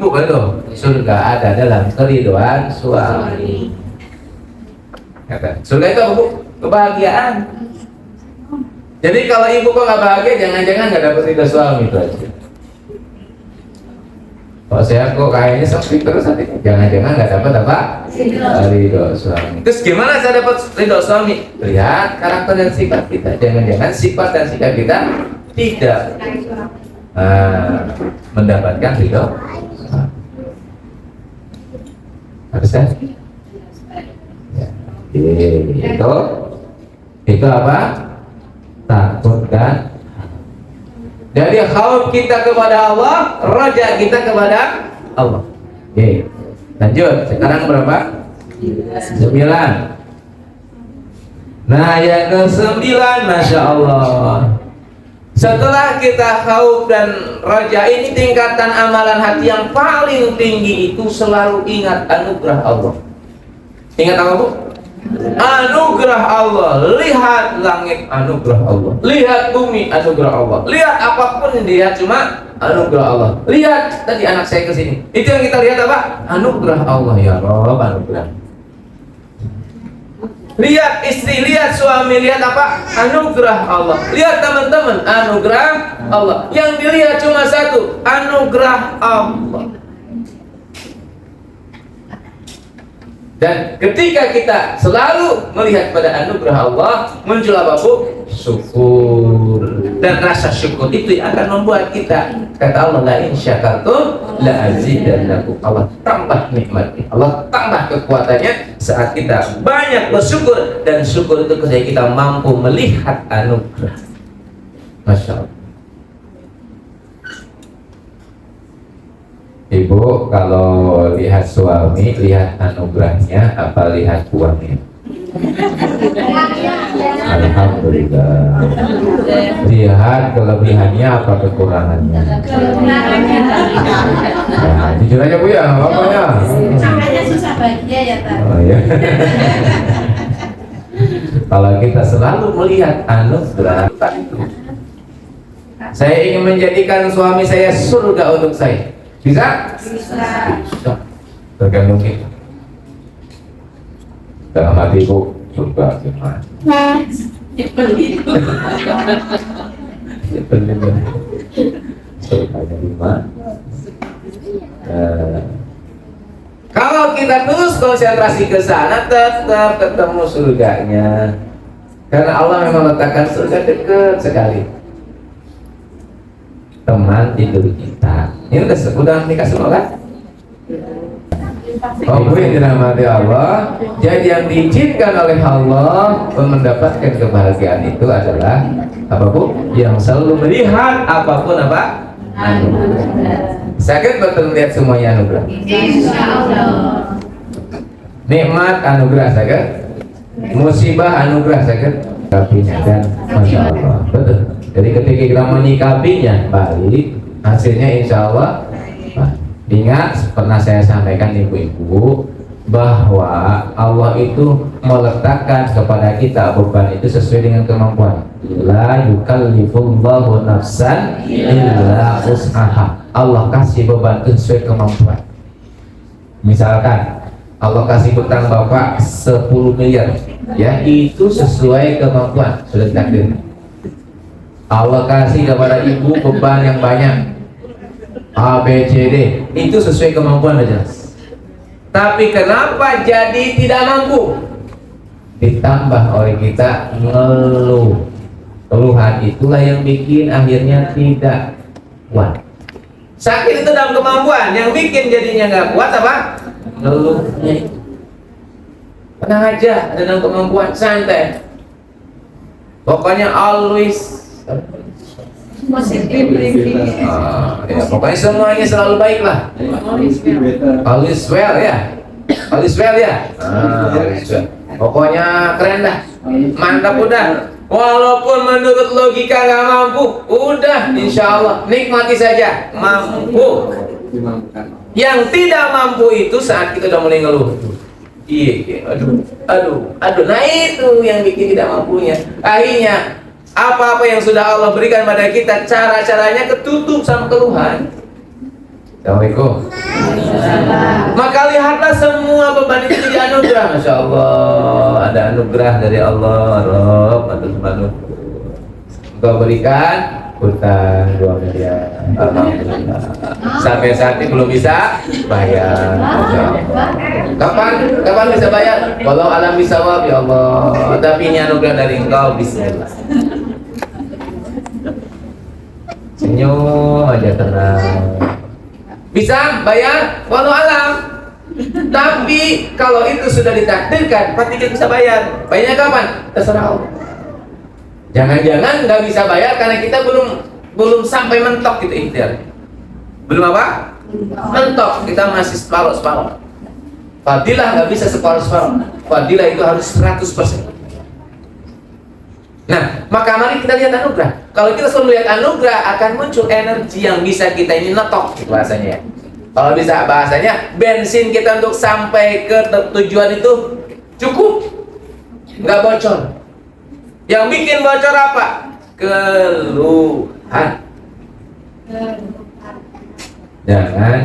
ibu itu surga ada dalam keriduan suami. Kata, surga itu apa, Bu? Kebahagiaan. Jadi kalau ibu kok nggak bahagia, jangan-jangan nggak dapat ridho suami itu aja. Kalau saya kok kayaknya sepi terus hatinya, jangan-jangan nggak dapat apa? Ridho suami. Terus gimana saya dapat ridho suami? Lihat karakter dan sikap kita. Jangan-jangan sifat dan sikap kita tidak mendapatkan ridho. Harus kan? Itu apa? Takut dan jadi khauf kita kepada Allah, raja kita kepada Allah. Oke, lanjut. Sekarang berapa? 9. Nah, yang ke-9, Masya Allah. Setelah kita khauf dan raja, ini tingkatan amalan hati yang paling tinggi itu selalu ingat anugerah Allah. Ingat apa, Bu? Anugerah Allah. Lihat langit, anugerah Allah. Lihat bumi, anugerah Allah. Lihat apapun yang dilihat cuma anugerah Allah. Lihat tadi anak saya kesini, itu yang kita lihat apa? Anugerah Allah. Ya Rabb, anugerah. Lihat istri, lihat suami, lihat apa? Anugerah Allah. Lihat teman-teman, anugerah Allah. Yang dilihat cuma satu, anugerah Allah. Dan ketika kita selalu melihat pada anugerah Allah, muncul apa, Bu? Syukur. Dan rasa syukur itu yang akan membuat kita, kata Allah, la in syakartum la azidannakum. Allah tambah nikmatnya, Allah tambah kekuatannya saat kita banyak bersyukur. Dan syukur itu ketika kita mampu melihat anugerah. Masya Allah. Ibu kalau lihat suami, lihat anugerahnya apa lihat uangnya? Alhamdulillah. Lihat kelebihannya apa kekurangannya? Nah, jujur aja Bu ya, apa ya? Makanya susah bahagia ya, Pak. Oh ya. Kalau kita selalu melihat anugerah itu, saya ingin menjadikan suami saya surga untuk saya. Bisa? Bisa. Tergantung kita. Dalam hati Bu, surga gimana? Surganya di mana? Kalau kita terus konsentrasi ke sana, tetap ketemu surganya. Karena Allah memang letakkan surga dekat sekali. Teman tidur kita. Ini udah nikah semua kan? Oh Bu yang dirahmati Allah. Jadi yang diizinkan oleh Allah untuk mendapatkan kebahagiaan itu adalah apa, Bu? Yang selalu melihat apapun apa? Anugerah. Sakit betul melihat semuanya anugerah. Insyaallah. Nikmat anugerah sakit. Musibah anugerah sakit. Kapinya dan Masya Allah. Betul. Jadi ketika kita menyikapinya baik, hasilnya insya Allah baik. Ingat, pernah saya sampaikan ibu-ibu bahwa Allah itu meletakkan kepada kita beban itu sesuai dengan kemampuan. La yukallifullahu nafsan illa wus'aha. Allah kasih beban itu sesuai kemampuan. Misalkan Allah kasih hutang Bapak 10 miliar, ya itu sesuai kemampuan, sudah ditakdir. Allah kasih kepada ibu beban yang banyak, A, B, C, D, itu sesuai kemampuan aja. Tapi kenapa jadi tidak mampu? Ditambah oleh kita ngeluh. Keluhan itulah yang bikin akhirnya tidak kuat. Sakit itu dalam kemampuan, yang bikin jadinya nggak kuat apa? Ngeluhnya itu. Tenang aja, dalam kemampuan, santai. Pokoknya always Positif thinking. ya, pokoknya semuanya selalu baik lah. Always well ya. Always well ya. Always well. Pokoknya keren dah. Mantap udah. Walaupun menurut logika nggak mampu, udah insya Allah nikmati saja. Mampu. Yang tidak mampu itu saat kita udah mulai ngeluh. Iya, aduh. Nah itu yang bikin tidak mampunya. Akhirnya apa-apa yang sudah Allah berikan pada kita, cara-caranya ketutup sama keluhan. Assalamualaikum. Maka lihatlah semua beban itu jadi anugerah. Masya Allah, ada anugerah dari Allah. Rob, bantu. Engkau berikan utang 2 miliar. Alhamdulillah. Sampai saat ini belum bisa bayar. Masya Allah. Kapan bisa bayar? Kalau alam bisa ya Allah. Tapi ini anugerah dari Engkau. Bismillah. Senyum aja, tenang. Bisa bayar walau alam. Tapi kalau itu sudah ditakdirkan pasti kita bisa bayar. Bayarnya kapan? Terserah Allah. Jangan-jangan nggak bisa bayar karena kita belum sampai mentok gitu ikhtiar. Belum apa? Mentok, kita masih separuh. Fadilah nggak bisa separuh. Fadilah itu harus 100%. Nah, maka mari kita lihat anugerah. Kalau kita selalu lihat anugerah, akan muncul energi yang bisa kita ini netok bahasanya. Kalau bisa bahasanya, bensin kita untuk sampai ke tujuan itu cukup, nggak bocor. Yang bikin bocor apa? Keluhan. Jangan.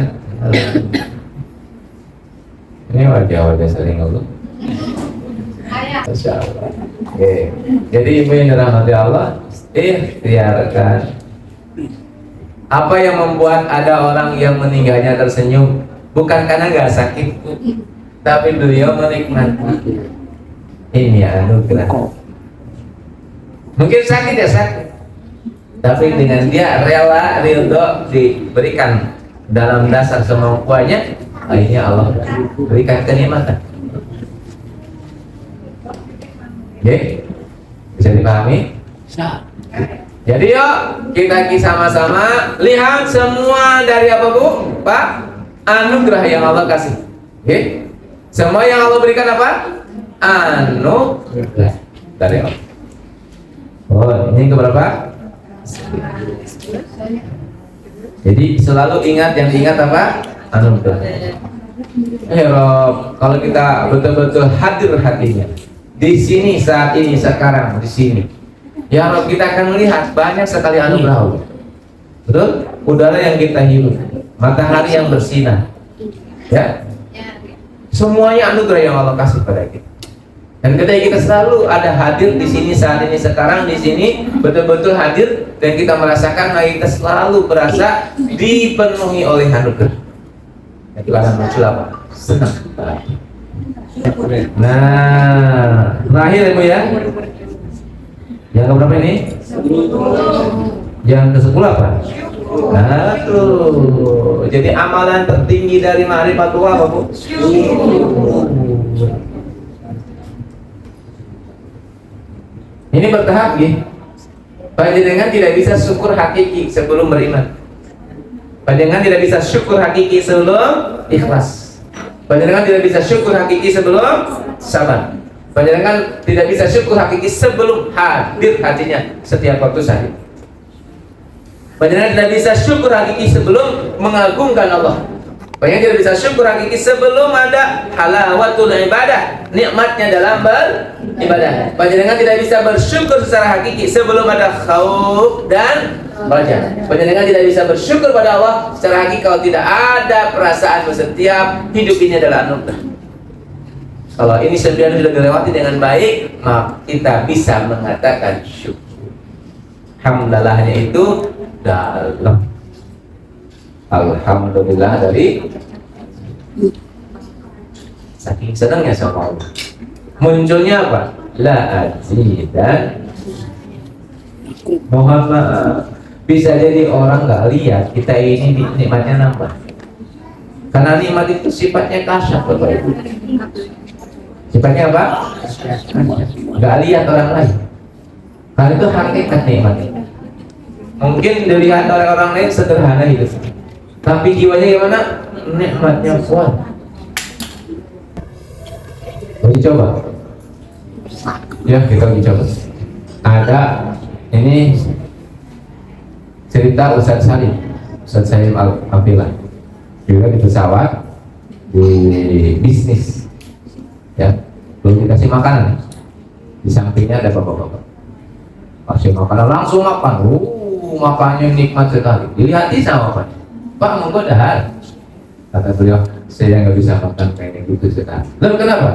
Ini wajah-wajah sering ngeluh. Masya Allah. Oke. Jadi ibu yang dirahmati Allah, ikhtiarkan. Apa yang membuat ada orang yang meninggalnya tersenyum? Bukan karena nggak sakit, tapi beliau menikmati. Ini anugerah. Mungkin sakit ya sakit, tapi dengan dia rela ridho diberikan dalam dasar kemampuannya, akhirnya Allah berikan kenikmatan. Oke, bisa dipahami? Jadi yuk kita sama-sama lihat semua dari apa Bu? Pak? Anugerah yang Allah kasih. Oke? Semua yang Allah berikan apa? Anugerah dari Allah. Oh, ini keberapa? Jadi selalu ingat, yang diingat apa? Anugerah. Rob, kalau kita betul-betul hadir hatinya di sini saat ini sekarang di sini, ya Rob, kita akan melihat banyak sekali anugerah Allah. Betul? Udara yang kita hirup, matahari yang bersinar, ya, semuanya anugerah yang Allah kasih pada kita. Dan ketika kita selalu ada hadir di sini saat ini sekarang di sini, betul-betul hadir dan kita merasakan, nah kita selalu berasa dipenuhi oleh anugerah. Itu akan muncul apa? Senang. Nah, terakhir Ibu ya. Yang keberapa ini? Yang ke-10 apa? Nah, tuh. Jadi amalan tertinggi dari ma'rifatullah apa, Bu? Ini bertahap ya. Panjenengan tidak bisa syukur hakiki sebelum beriman. Panjenengan tidak bisa syukur hakiki sebelum ikhlas. Panjenengan tidak bisa syukur hakiki sebelum sabar. Panjenengan tidak bisa syukur hakiki sebelum hadir hatinya setiap waktu sahih. Panjenengan tidak bisa syukur hakiki sebelum mengagungkan Allah. Panjenengan tidak bisa syukur hakiki sebelum ada halawatul ibadah, nikmatnya dalam beribadah. Panjenengan tidak bisa bersyukur secara hakiki sebelum ada khauf dan raja. Panjenengan tidak bisa bersyukur pada Allah secara hakiki kalau tidak ada perasaan setiap hidup ini adalah anugerah. Kalau ini sembilan sudah dilewati dengan baik, maka kita bisa mengatakan syukur. Hamdallahnya itu dalam. Alhamdulillah dari saking senangnya sama Allah. Munculnya apa? La azidan. Mohon maaf, bisa jadi orang nggak lihat kita ini nikmatnya nambah. Karena nikmat itu sifatnya kasyaf, Bapak Ibu. Sifatnya apa? Nggak lihat orang lain. Karena itu hakikat nikmat. Mungkin dilihat oleh orang lain sederhana hidup, tapi jiwanya gimana? Nikmatnya kuat. Uji coba. Ya, kita uji coba. Ada ini cerita Ustaz Salim Al-Afilah. Juga di pesawat, di bisnis, ya, belum dikasih makanan. Di sampingnya ada bapak-bapak. Kasih makanan langsung makan. Makannya nikmat sekali. Dilihat sama Bapak. Pak monggo dahar. Kata beliau, saya nggak bisa makan kayak gitu sekarang. Lalu kenapa?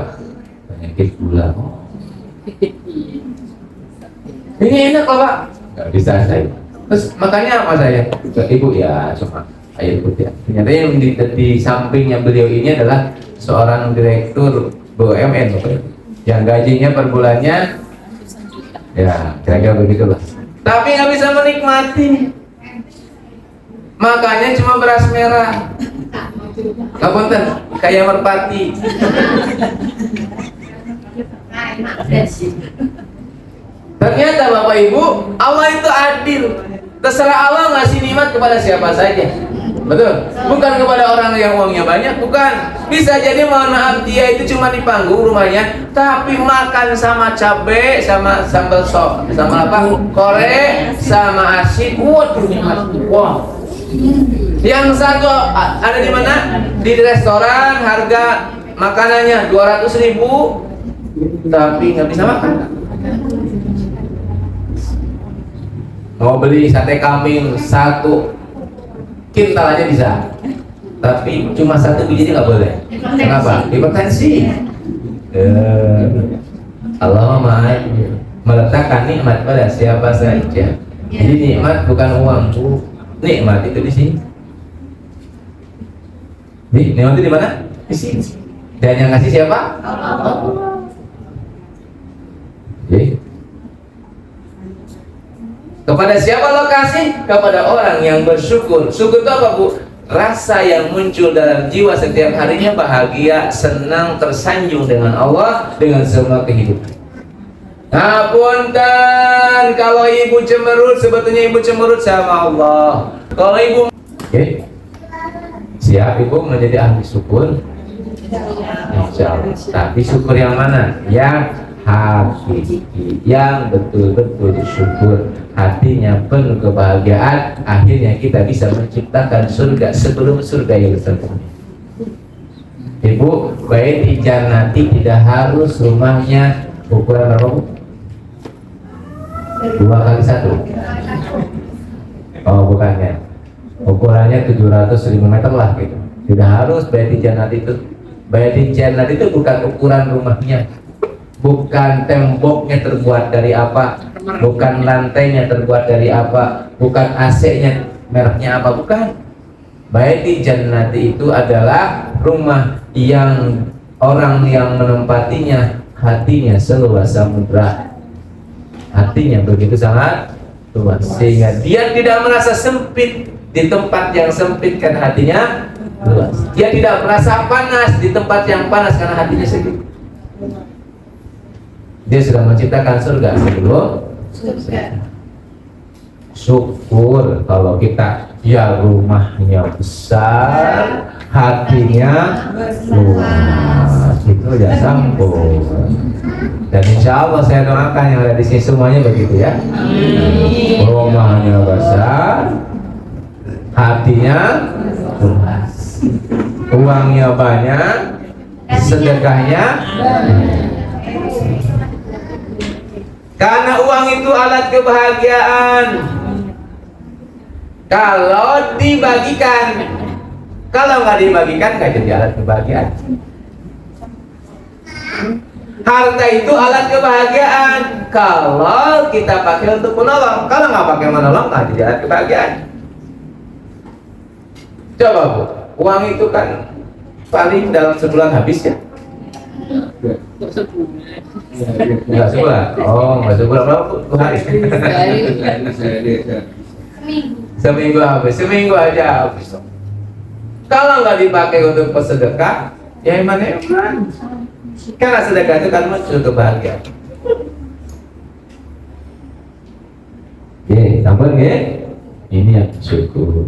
Penyakit gula. Oh. Ini enak loh Pak. Nggak bisa saya. Terus makannya apa saya? Ibu ya cuma air putih. Ternyata yang di sampingnya beliau ini adalah seorang direktur BUMN, yang gajinya per bulannya ya kira-kira begitulah. Tapi nggak bisa menikmati. Makanya cuma beras merah. Ngapunten, kayak merpati. Ternyata Bapak Ibu, Allah itu adil. Terserah Allah ngasih nikmat kepada siapa saja. Betul? Bukan kepada orang yang uangnya banyak, bukan. Bisa jadi mohon maaf dia itu cuma di panggung rumahnya, tapi makan sama cabe, sama sambal sok, sama apa? Korek, sama asin. Waduh nikmat. Wow. Yang satu ada di mana? Di restoran, harga makanannya 200.000, tapi nggak bisa makan. Mau beli sate kambing 1 kintal aja bisa, tapi cuma 1 biji nggak boleh. Kenapa? Hipertensi. Allah meletakkan nikmat pada siapa saja. Jadi nikmat bukan uang, nikmat itu di sini. Nikmat itu di mana? Di sini. Dan yang ngasih siapa? Allah. Oke. Kepada siapa lo kasih? Kepada orang yang bersyukur. Syukur itu apa Bu? Rasa yang muncul dalam jiwa setiap harinya bahagia, senang, tersanjung dengan Allah, dengan semua kehidupan. Ngapunten, kalau ibu cemberut, sebetulnya ibu cemberut sama Allah. Kalau ibu, oke, siap ibu menjadi ahli syukur? Insya Allah. Tapi syukur yang mana? Yang hakiki, yang betul-betul syukur, hatinya penuh kebahagiaan, akhirnya kita bisa menciptakan surga sebelum surga yang sempurna. Ibu, bait jannati tidak harus rumahnya ukuran berapa Bu? 2x1. Oh bukannya, ukurannya 705 meter lah gitu. Tidak harus bait jannati itu. Bait jannati itu bukan ukuran rumahnya, bukan temboknya terbuat dari apa, bukan lantainya terbuat dari apa, bukan AC-nya mereknya apa, bukan. Baiti jannati itu adalah rumah yang orang yang menempatinya hatinya seluas samudra. Hatinya begitu sangat luas sehingga dia tidak merasa sempit di tempat yang sempit karena hatinya luas. Dia tidak merasa panas di tempat yang panas karena hatinya segitu. Dia sudah menciptakan surga sebelum syukur kalau kita ya rumahnya besar, hatinya luas, itu ya sambung. Dan insya Allah saya doakan yang ada di sini semuanya begitu ya. Rumahnya besar, hatinya luas, uangnya banyak, sedekahnya. Karena uang itu alat kebahagiaan. Kalau dibagikan, kalau nggak dibagikan nggak jadi alat kebahagiaan. Harta itu alat kebahagiaan. Kalau kita pakai untuk menolong, kalau nggak pakai menolong nggak jadi alat kebahagiaan. Coba Bu, uang itu kan paling dalam sebulan habis ya. Enggak sebulan. Oh, enggak sebulan berapa? 2 hari. Seminggu habis. Seminggu aja habis. Kalau nggak dipakai untuk bersedekah, ya hemat-hemat. Karena sedekah itu kan muncul kebahagiaan. Oke, sampun nggih? Ini yang syukur.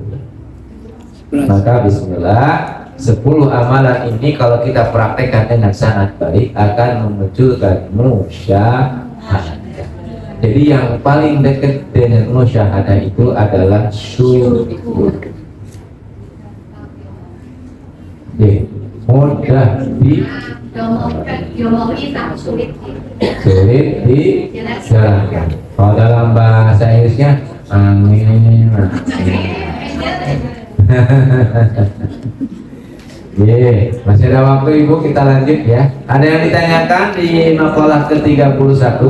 Maka bismillah. 10 amalan ini kalau kita praktekkan dengan sangat baik akan memunculkan musyahadah. Jadi yang paling dekat dengan musyahadah itu adalah syukur. Mudah sulit dijalankan. Kalau dalam bahasa Inggrisnya amin. Masih ada waktu Ibu, kita lanjut ya. Ada yang ditanyakan di makalah ke-31?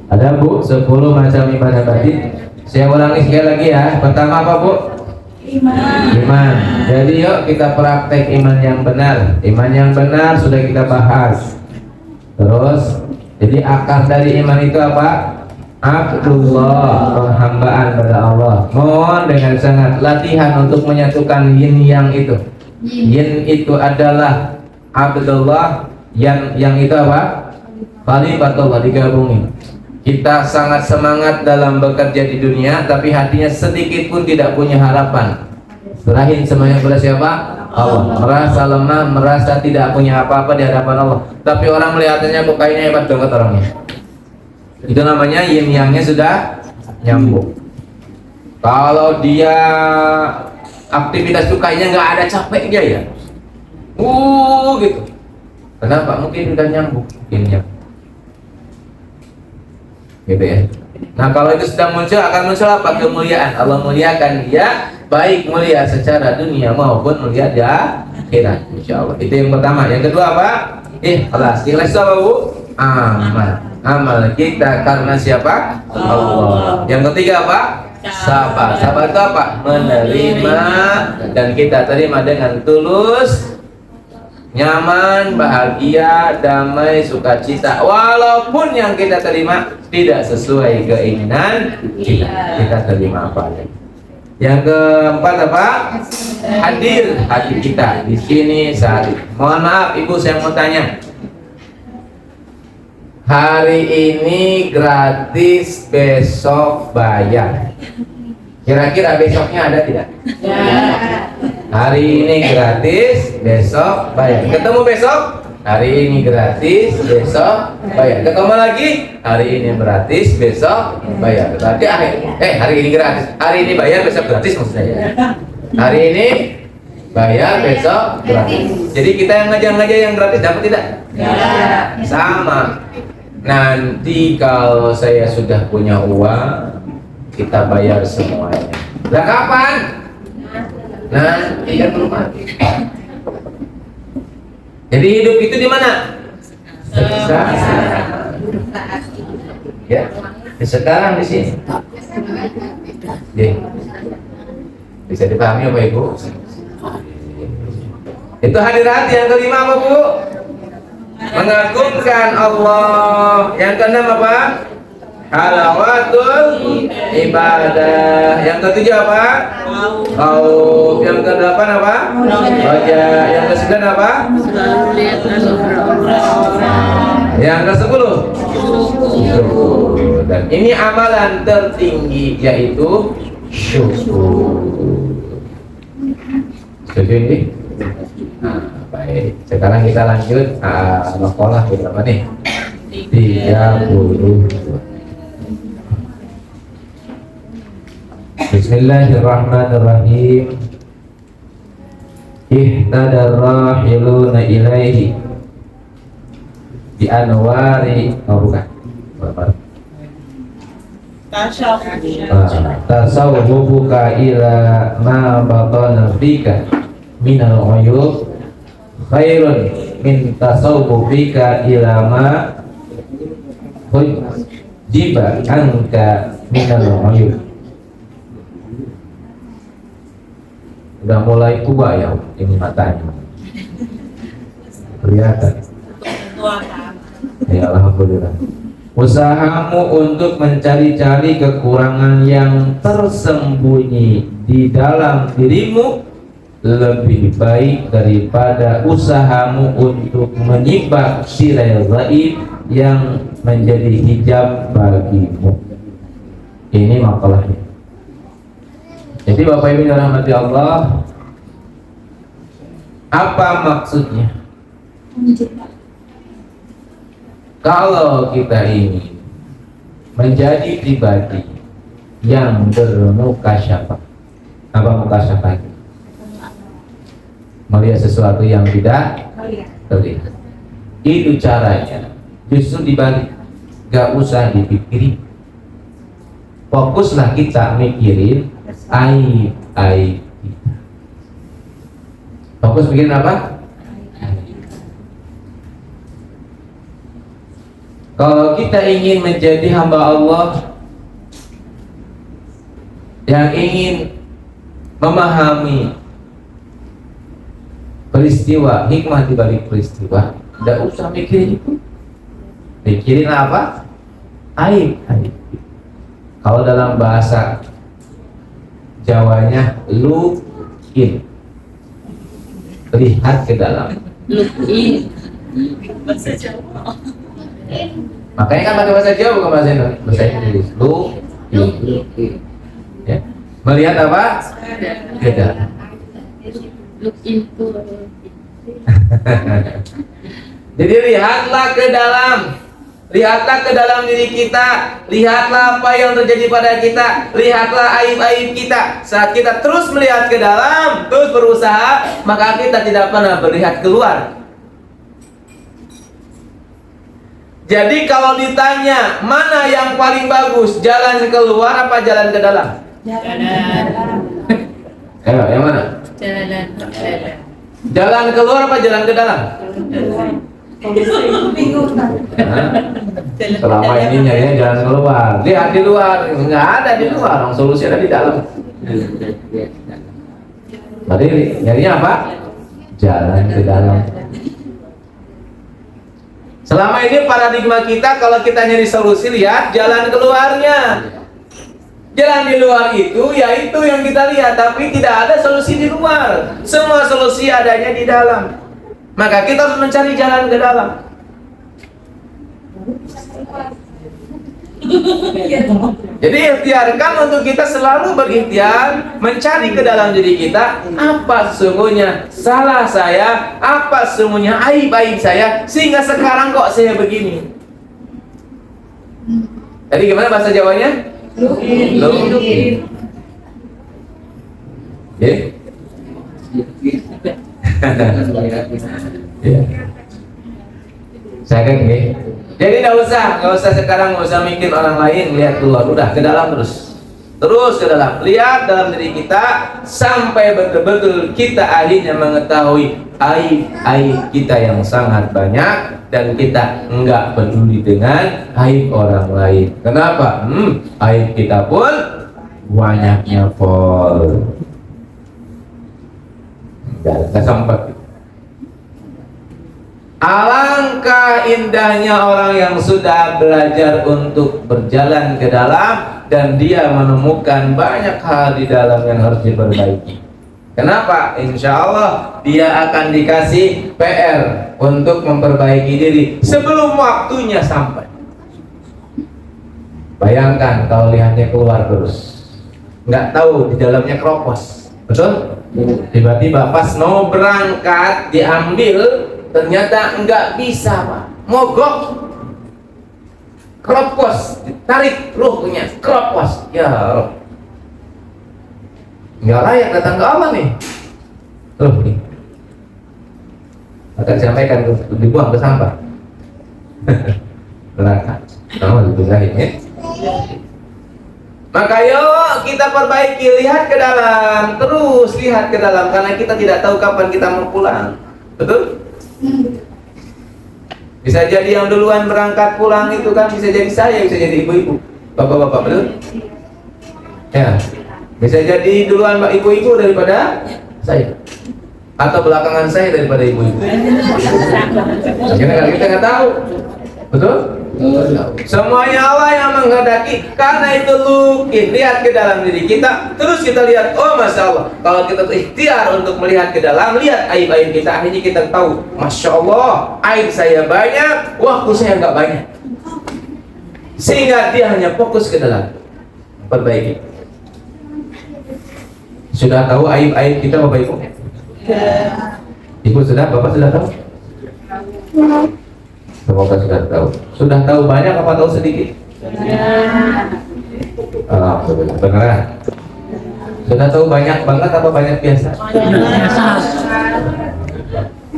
Ada Bu, 10 macam ibadah batin. Saya ulangi sekali lagi ya. Pertama apa Bu? Iman. Jadi yuk kita praktek iman yang benar. Iman yang benar sudah kita bahas. Terus, jadi akar dari iman itu apa? Abdullah, penghambaan pada Allah. Mohon dengan sangat latihan untuk menyatukan yin yang itu. Yin itu adalah Abdullah, yang itu apa? Khalifatullah, digabungin. Kita sangat semangat dalam bekerja di dunia, tapi hatinya sedikit pun tidak punya harapan. Serahin semuanya kepada siapa? Allah. Merasa lemah, merasa tidak punya apa-apa di hadapan Allah. Tapi orang melihatnya kok kayaknya hebat banget orangnya. Itu namanya yin yangnya sudah nyambung. Kalau dia aktivitas itu kayaknya nggak ada capeknya ya, gitu. Kenapa? Mungkin sudah nyambung yinnya, gitu ya. Nah kalau itu sedang muncul, akan muncul apa? Kemuliaan. Allah muliakan dia, baik mulia secara dunia maupun mulia di akhirat, insya Allah. Itu yang pertama. Yang kedua apa? Ikhlas. Ikhlas itu apa Bu? Amal. Amal kita karena siapa? Allah. Yang ketiga apa? Sabar. Sabar itu apa? Menerima, dan kita terima dengan tulus, nyaman, bahagia, damai, sukacita. Walaupun yang kita terima tidak sesuai keinginan kita terima apa adanya. Yang keempat apa? Hadir hati kita di sini saat ini. Mohon maaf Ibu, saya mau tanya. Hari ini gratis, besok bayar. Kira-kira besoknya ada tidak? Ya. Hari ini gratis, besok bayar. Ketemu besok? Hari ini gratis, besok bayar. Ketemu lagi? Hari ini gratis, besok bayar. Berarti hari ini gratis, hari ini bayar, besok gratis maksudnya. Hari ini bayar, besok gratis. Jadi kita yang ngajar yang gratis dapat tidak? Ya. Sama. Nanti kalau saya sudah punya uang, kita bayar semuanya. Lah kapan? Nanti kan belum mati. Jadi hidup itu di mana? Sekarang. Ya, sekarang di sini. Bisa dipahami apa Ibu? Itu hadir hati. Yang kelima apa Bu? Mengagungkan Allah. Yang keenam apa? Halawatul ibadah. Yang ketujuh apa? Khauf. Yang kedelapan apa? Raja. Yang kesembilan apa? Yang kesepuluh syukur. Dan ini amalan tertinggi, yaitu syukur. Setuju ini? Baik, sekarang kita lanjut makalah berapa nih? 30. Bismillahirrahmanirrahim. Ihtadar rahiluna ilaihi bi anwari, bukan. Tasawwufuka ila ma batana fika minal uyub khairun min tasawwufika ila ma hujiba anka minal uyub. Udah mulai tua ya ini matanya, kelihatan. Ya alhamdulillah. Usahamu untuk mencari-cari kekurangan yang tersembunyi di dalam dirimu lebih baik daripada usahamu untuk menyibak syirai gaib yang menjadi hijab bagimu. Ini makalahnya. Jadi Bapak Ibu yang dirahmati Allah, apa maksudnya? Kalau kita ini menjadi pribadi yang bermukasyafah, apa mukasyafah? Melihat sesuatu yang tidak terlihat. Itu caranya. Justru dibalik, gak usah dipikirin. Fokuslah kita mikirin aib kita. Fokus bikin apa? Kalau kita ingin menjadi hamba Allah yang ingin memahami peristiwa, hikmah di balik peristiwa, tidak usah mikirin itu. Mikirin apa? Aib. Kalau dalam bahasa Jawanya look in, lihat ke dalam. Look in. Bahasa Jawa. Makanya kan pakai bahasa Jawa bukan bahasa Indonesia. Bahasa Inggris. Look in. Ya. Melihat apa? Ke dalam. Look into. Jadi lihatlah ke dalam. Lihatlah ke dalam diri kita. Lihatlah apa yang terjadi pada kita. Lihatlah aib-aib kita. Saat kita terus melihat ke dalam, terus berusaha, maka kita tidak pernah melihat keluar. Jadi kalau ditanya mana yang paling bagus, jalan keluar apa jalan ke dalam? Jalan. Ayo, yang mana? Jalan. Jalan keluar apa jalan ke dalam? Bingung. Selama ini nyarinya jalan keluar. Lihat di luar, nggak ada di luar. Solusi ada di dalam. Berarti nyarinya apa? Jalan ke dalam. Selama ini paradigma kita, kalau kita nyari solusi, lihat jalan keluarnya. Jalan di luar itu, yaitu yang kita lihat, tapi tidak ada solusi di luar. Semua solusi adanya di dalam. Maka kita harus mencari jalan ke dalam. Jadi ikhtiarkan untuk kita selalu berikhtiar mencari ke dalam diri kita apa sesungguhnya salah saya, apa sesungguhnya aib-aib saya sehingga sekarang kok saya begini. Jadi gimana bahasa Jawanya? Look in. Ya. Saya kan gini. Jadi nggak usah sekarang, nggak usah mikir orang lain, lihat keluar, udah ke dalam terus ke dalam, lihat dalam diri kita sampai betul-betul kita akhirnya mengetahui aib kita yang sangat banyak dan kita nggak peduli dengan aib orang lain. Kenapa? Aib kita pun banyaknya Pol. Nggak sempat. Alangkah indahnya orang yang sudah belajar untuk berjalan ke dalam dan dia menemukan banyak hal di dalam yang harus diperbaiki. Kenapa? Insya Allah dia akan dikasih PR untuk memperbaiki diri sebelum waktunya sampai. Bayangkan kalau lihatnya keluar terus, nggak tahu di dalamnya keropos, betul? Tiba-tiba pas mau berangkat diambil, ternyata enggak bisa, Pak. Mogok. Keropos, ditarik ruhnya, keropos. Ya Allah. Enggak layak datang ke Allah nih. Loh nih. Akan sampaikan dibuang ke sampah. Neraka. Alhamdulillah ya. Maka yuk kita perbaiki, lihat ke dalam, terus lihat ke dalam karena kita tidak tahu kapan kita mau pulang. Betul? Bisa jadi yang duluan berangkat pulang itu kan bisa jadi saya, bisa jadi ibu-ibu, bapak-bapak, betul? Ya, bisa jadi duluan ibu-ibu daripada saya, atau belakangan saya daripada ibu-ibu. Karena kita nggak tahu, betul? Semuanya Allah yang menghendaki. Karena itu lukin, lihat ke dalam diri kita, terus kita lihat, oh Masya Allah, kalau kita ikhtiar untuk melihat ke dalam, lihat aib-aib kita, akhirnya kita tahu, Masya Allah, aib saya banyak, waktu saya nggak banyak, sehingga dia hanya fokus ke dalam perbaiki. Sudah tahu aib-aib kita Bapak Ibu? Ibu sudah, Bapak sudah tahu? Semoga sudah tahu. Sudah tahu banyak apa tahu sedikit? Alhamdulillah. Beneran? Sudah tahu banyak banget apa banyak biasa?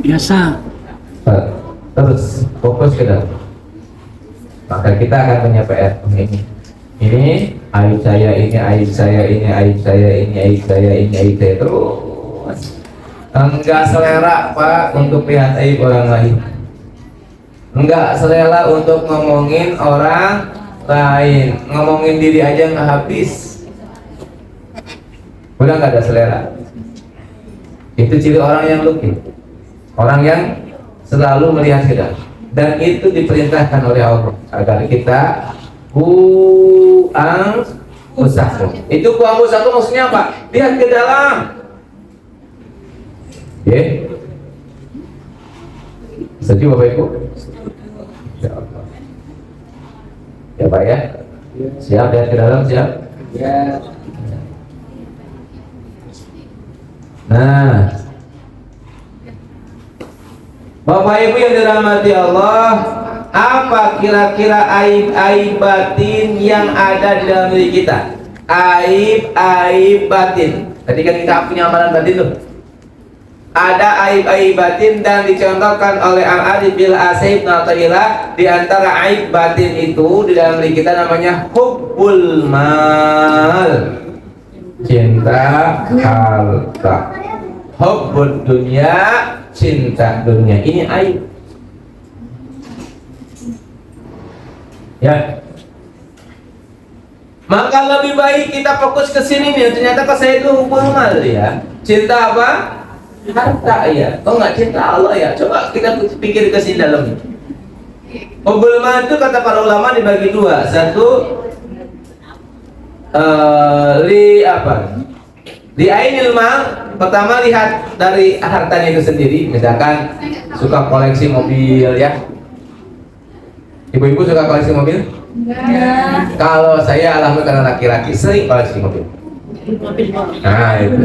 Biasa. Terus fokus ke dalam. Maka kita akan punya PR ini. Ini aib saya, ini aib saya, ini aib saya, ini aib saya, ini aib saya, terus enggak selera Pak untuk lihat aib orang lain, enggak selera untuk ngomongin orang lain, ngomongin diri aja nggak habis, udah nggak ada selera. Itu ciri orang yang luki, orang yang selalu melihat ke dalam, dan itu diperintahkan oleh Allah agar kita usahaku. Itu usahaku maksudnya apa? Lihat ke dalam. Oke. Setuju Bapak Ibu? Ya Allah. Ya Pak ya. Siap lihat ke dalam, siap? Ya. Nah, Bapak Ibu yang dirahmati Allah, apa kira-kira aib-aib batin yang ada di dalam diri kita? Aib-aib batin. Tadi kan kita punya amalan batin tuh. Ada aib-aib batin dan dicontohkan oleh Al-Arif bil Asyib Nata'ilah. Di antara aib batin itu di dalam diri kita namanya hubbul mal, cinta harta. Hubbud dunya, cinta dunia. Ini aib. Ya. Maka lebih baik kita fokus ke sini nih. Ternyata kok saya itu hubbul mal ya. Cinta apa? Harta ya. Oh enggak, cinta Allah ya. Coba kita pikir ke sini dalam. Hubbul mal itu kata para ulama dibagi dua. Satu di ainil mal. Pertama lihat dari hartanya itu sendiri. Misalkan suka koleksi mobil ya. Ibu-ibu suka koleksi mobil? Enggak. Kalau saya alhamdulillah karena laki-laki sering koleksi mobil. Nah itu.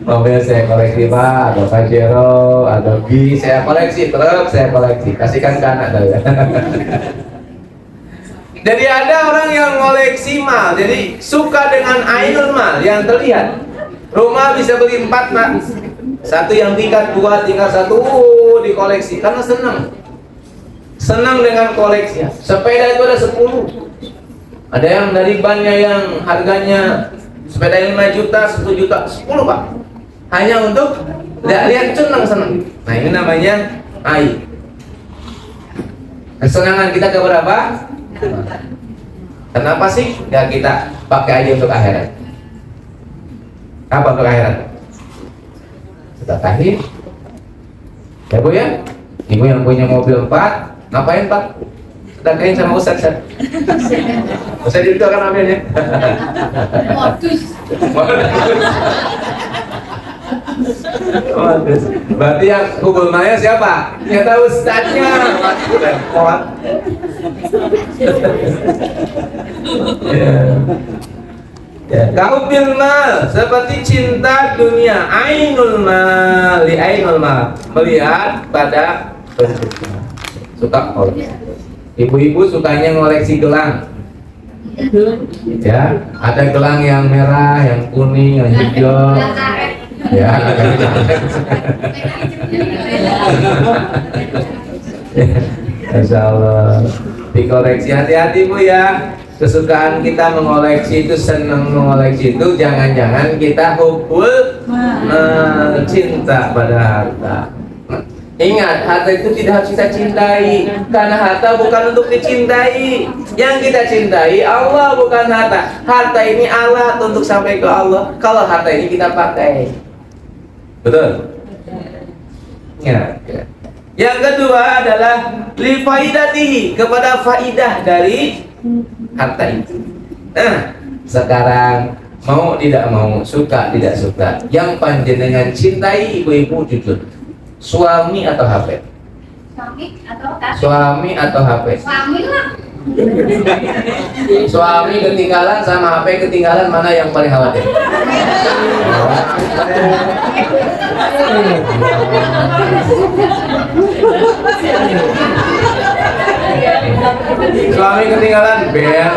Mobil saya koleksi Pak, ada Pajero, ada B, saya koleksi, truk saya koleksi. Kasihkan ke anak saya. Jadi ada orang yang koleksi mal, jadi suka dengan ainul mal yang terlihat. Rumah bisa beli 4 Pak. Satu yang tingkat 2, tingkat 1 dikoleksi karena senang dengan koleksinya. Sepeda itu ada 10. Ada yang dari bannya yang harganya sepeda 5 juta, 10 juta, 10 Pak. Hanya untuk lihat senang. Nah ini namanya aib. Kesenangan kita ke berapa? Kenapa sih nggak kita pakai aja untuk akhirat? Apa untuk akhirat? Sedekahin. Ya Bu ya? Ibu yang punya mobil 4, ngapain Pak? Sedekahin sama Ustaz. Ustaz itu akan ambil ya. Berarti yang hubbul malnya siapa? Ternyata Ustaznya. Kaubil mal seperti cinta dunia, ainul mal, li ainul mal, melihat pada bentuknya. Suka koleksi. Ibu-ibu sukanya ngoleksi gelang. Ya, ada gelang yang merah, yang kuning, yang hijau. Ya, Insya Allah dikoleksi, hati-hati Bu ya. Kesukaan kita mengoleksi itu, senang mengoleksi itu, jangan-jangan kita hubbul cinta pada harta. Ingat, harta itu tidak harus kita cintai, karena harta bukan untuk dicintai. Yang kita cintai Allah, bukan harta. Harta ini alat untuk sampai ke Allah. Kalau harta ini kita pakai, betul? Ya. Yang kedua adalah li faidatihi, kepada faidah dari harta itu. Nah, sekarang mau tidak mau, suka tidak suka, yang panjenengan cintai ibu-ibu jujur. Suami atau HP? Suami atau HP? Suami lah. Suami ketinggalan sama HP ketinggalan, mana yang paling khawatir? Suami ketinggalan, bel.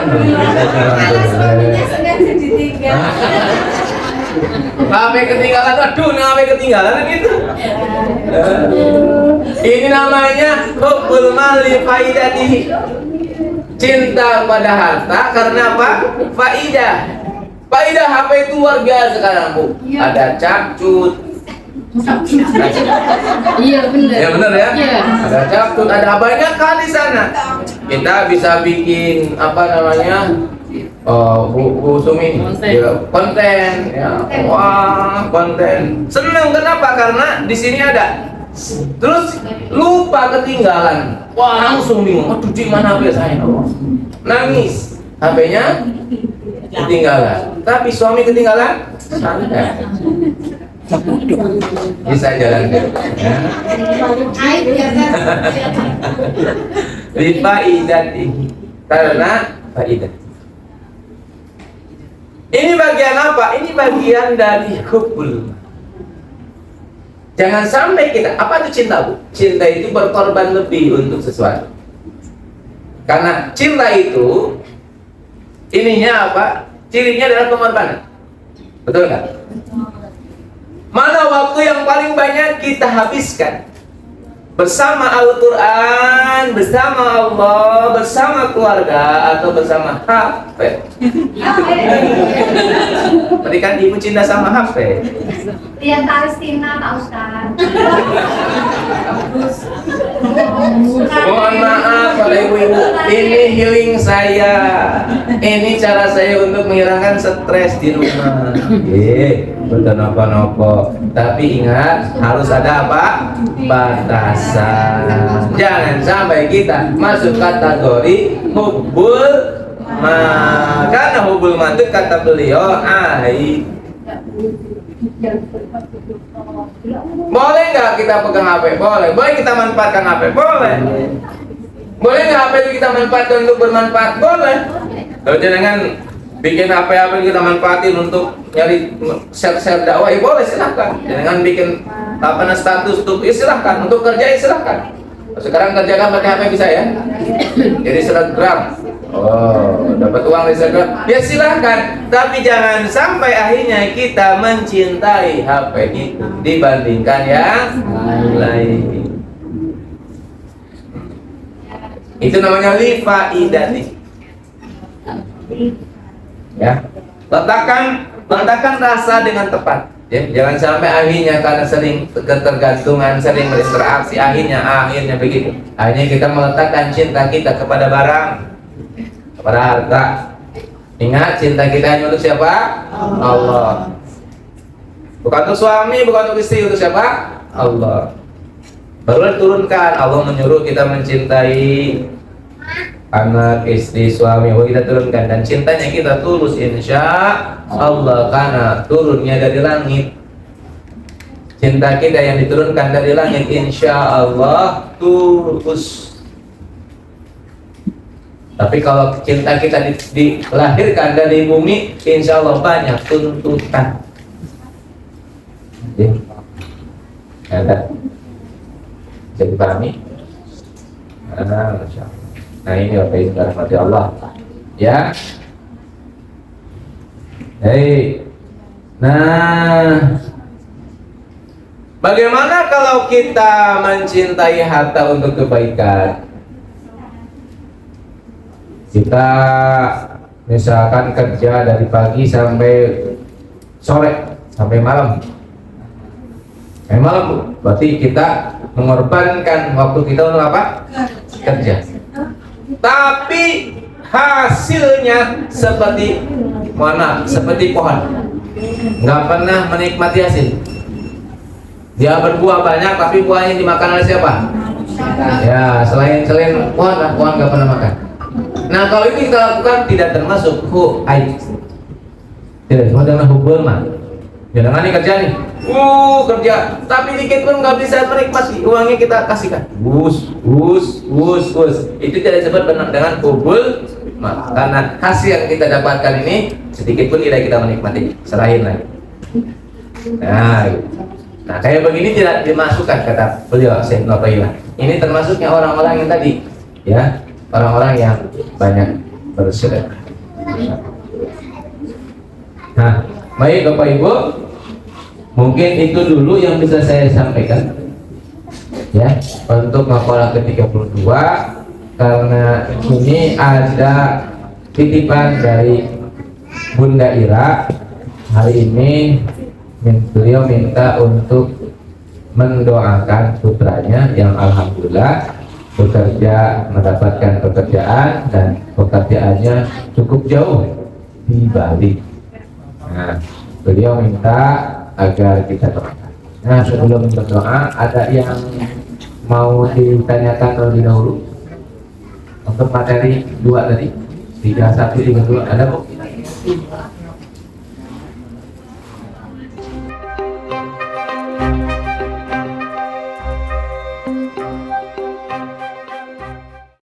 HP ketinggalan, aduh, HP ketinggalan gitu. Ini namanya hubbul mali faidatihi. Cinta pada harta karena apa? Faidah. Faidah HP itu luar biasa sekarang, Bu. Ada capcut. Iya benar. Ya benar ya? Iya. Ada capcut, ada banyak kali sana. Kita bisa bikin apa namanya? Bu Sumi, Konten. ya, konten, ya, wah konten. Seneng kenapa? Karena di sini ada. Terus lupa ketinggalan, wah langsung bingung. Aduh, di mana HP saya? Nangis, HP-nya ketinggalan. Tapi suami ketinggalan, santai. Bisa jalan dulu. Ya. Lifaidatihi, karena faidah. Ini bagian apa? Ini bagian dari hubbul. Jangan sampai kita, apa itu cinta, Bu? Cinta itu berkorban lebih untuk sesuatu. Karena cinta itu ininya apa? Cirinya adalah pengorbanan. Betul nggak? Mana waktu yang paling banyak kita habiskan bersama Al-Quran, bersama Allah, bersama keluarga, atau bersama HP? Tadi kan ibu cinta sama HP. Lihat Palestina, Pak Ustaz. Mohon maaf pada ibu-ibu, ini healing saya. Ini cara saya untuk menghilangkan stres di rumah. Betul nopo-nopo. Tapi ingat, harus ada apa? Batasan. Jangan sampai kita masuk kategori hubbul ma. Karena hubbul ma itu kata beliau boleh nggak kita pegang HP? Boleh. Boleh kita manfaatkan HP? Boleh. Boleh nggak HP itu kita manfaatkan untuk bermanfaat? Boleh. Kalau jangan bikin HP kita manfaatin untuk nyari share dakwah, ya boleh, silahkan. Jangan bikin status tuh, ya silahkan. Untuk kerja, ya silahkan. Sekarang kerjakan pakai HP bisa ya? Jadi Instagram. Oh, dapat uang dari Instagram. Ya silahkan. Tapi jangan sampai akhirnya kita mencintai HP itu dibandingkan yang lain. Itu namanya lifaidati. Ya, letakkan rasa dengan tepat. Ya, jangan sampai akhirnya karena sering ketergantungan, sering berinteraksi, akhirnya begitu. Akhirnya kita meletakkan cinta kita kepada barang, kepada harta. Ingat, cinta kita hanya untuk siapa? Allah. Bukan untuk suami, bukan untuk istri, untuk siapa? Allah. Baru turunkan, Allah menyuruh kita mencintai anak, istri, suami. Kita turunkan, dan cintanya kita tulus insya Allah, karena turunnya dari langit. Cinta kita yang diturunkan dari langit insya Allah tulus. Tapi kalau cinta kita dilahirkan dari bumi, insya Allah banyak tuntutan. Ada bisa dipahami? Masya Allah. Nah ini Bapak Ibu rahmati Allah, ya. Hei, nah, bagaimana kalau kita mencintai harta untuk kebaikan? Kita misalkan kerja dari pagi sampai sore, sampai malam. Malam, berarti kita mengorbankan waktu kita untuk apa? Kerja. Tapi hasilnya seperti seperti pohon, nggak pernah menikmati hasil. Dia berbuah banyak, tapi buahnya dimakan oleh siapa? Ya, selain pohon nggak pernah makan. Nah, kalau itu kita lakukan tidak termasuk hu'aid. Tidak, cuma dengan hubbul ma. Jangan nih kerja nih, kerja, tapi dikit pun nggak bisa menikmati, uangnya kita kasihkan, itu tidak disebut benar dengan hubbul ma, karena hasil yang kita dapatkan ini sedikit pun tidak kita menikmati, serahin lagi. Nah, kayak begini tidak dimasukkan, kata beliau Syekh Nurailah. Ini termasuknya orang-orang yang tadi, ya, orang-orang yang banyak bersedekah. Nah, Baik Bapak Ibu, mungkin itu dulu yang bisa saya sampaikan ya untuk makalah ke-32, karena ini ada titipan dari Bunda Ira. Hari ini beliau minta untuk mendoakan putranya yang alhamdulillah bekerja, mendapatkan pekerjaan dan pekerjaannya cukup jauh di Bali. Nah, beliau minta agar kita doakan. Nah, sebelum berdoa, ada yang mau ditanyakan terlebih dahulu untuk materi 2 tadi, 31, 32, ada Bu?